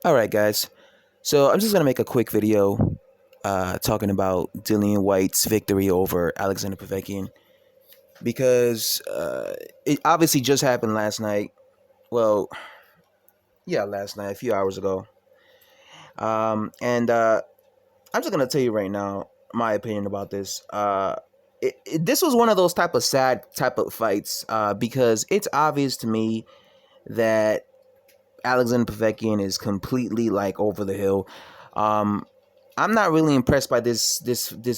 All right, guys. So I'm just gonna make a quick video, talking about Dillian Whyte's victory over Alexander Povektin because it obviously just happened last night. Well, yeah, last night, a few hours ago. And I'm just gonna tell you right now my opinion about this. This was one of those type of sad type of fights because it's obvious to me that Alexander Povektin is completely like over the hill. Um, I'm not really impressed by this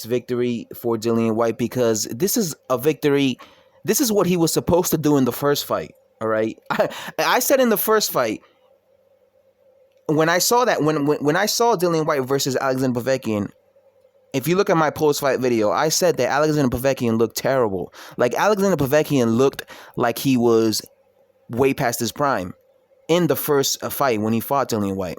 victory for Dillian Whyte because this is a victory. This is what he was supposed to do in the first fight. All right, I said in the first fight when I saw that when I saw Dillian Whyte versus Alexander Povektin. If you look at my post-fight video, I said that Alexander Povektin looked terrible. Like Alexander Povektin looked like he was way past his prime in the first fight when he fought Dillian Whyte.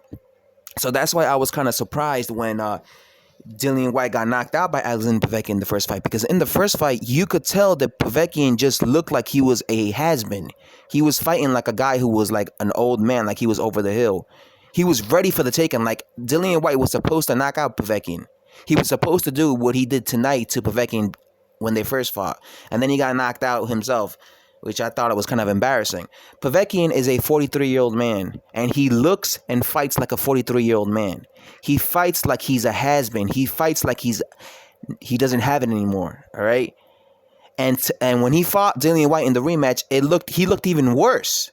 So that's why I was kind of surprised when Dillian Whyte got knocked out by Alexander Povektin in the first fight. Because in the first fight, you could tell that Povektin just looked like he was a has-been. He was fighting like a guy who was like an old man, like he was over the hill. He was ready for the taking. Like Dillian Whyte was supposed to knock out Povektin. He was supposed to do what he did tonight to Povektin when they first fought. And then he got knocked out himself, which I thought it was kind of embarrassing. Povektin is a 43-year-old man, and he looks and fights like a 43-year-old man. He fights like he's a has-been. He fights like he doesn't have it anymore, all right? And when he fought Dillian Whyte in the rematch, he looked even worse.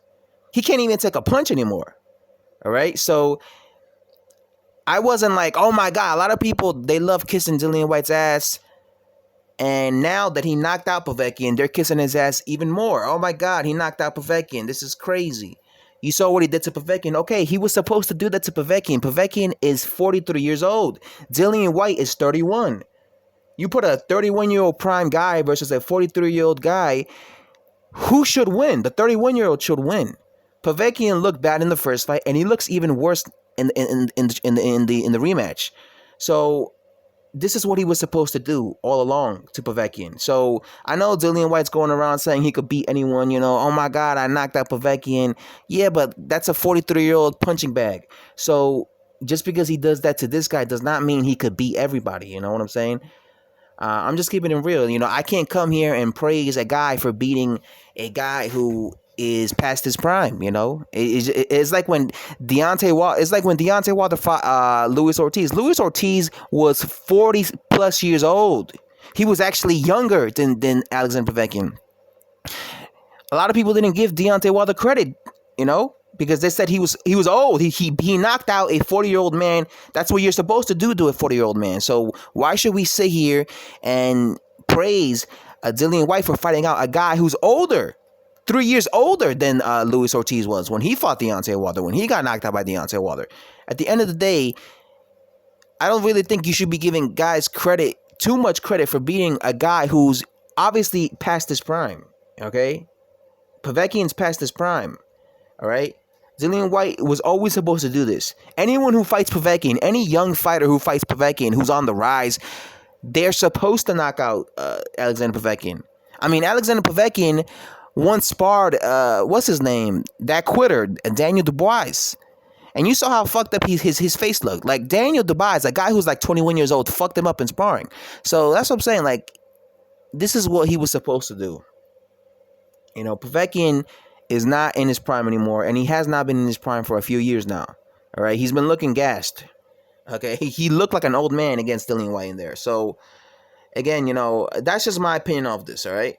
He can't even take a punch anymore, all right? So I wasn't like, oh my God, a lot of people, they love kissing Dillian Whyte's ass. And now that he knocked out Povektin, they're kissing his ass even more. Oh my God, he knocked out Povektin. This is crazy. You saw what he did to Povektin. Okay, he was supposed to do that to Povektin. Povektin is 43 years old. Dillian Whyte is 31. You put a 31-year-old prime guy versus a 43-year-old guy, who should win? The 31-year-old should win. Povektin looked bad in the first fight, and he looks even worse in the rematch. So this is what he was supposed to do all along to Povektin. So I know Dillian Whyte's going around saying he could beat anyone, you know. Oh my God, I knocked out Povektin. Yeah, but that's a 43-year-old punching bag. So just because he does that to this guy does not mean he could beat everybody. You know what I'm saying? I'm just keeping it real. You know, I can't come here and praise a guy for beating a guy who is past his prime. You know, it's like when Deontay Wilder fought Luis Ortiz. Luis Ortiz was 40 plus years old. He was actually younger than Alexander Povektin. A lot of people didn't give Deontay Wilder credit, you know, because they said he was old. He knocked out a 40-year-old man. That's what you're supposed to do to a 40-year-old man. So why should we sit here and praise Dillian Whyte for fighting out a guy who's older, 3 years older than Luis Ortiz was when he fought Deontay Wilder, when he got knocked out by Deontay Wilder? At the end of the day, I don't really think you should be giving guys too much credit for beating a guy who's obviously past his prime. Okay, Povektin's past his prime. All right. Dillian Whyte was always supposed to do this. Anyone who fights Povektin, any young fighter who fights Povektin, who's on the rise, they're supposed to knock out Alexander Povektin. I mean, Alexander Povektin once sparred, what's his name? That quitter, Daniel Dubois. And you saw how fucked up his face looked. Like Daniel Dubois, a guy who's like 21 years old, fucked him up in sparring. So that's what I'm saying. Like, this is what he was supposed to do. You know, Povektin is not in his prime anymore, and he has not been in his prime for a few years now. All right, he's been looking gassed. Okay, he looked like an old man against Dillian Whyte in there. So again, you know, that's just my opinion of this. All right.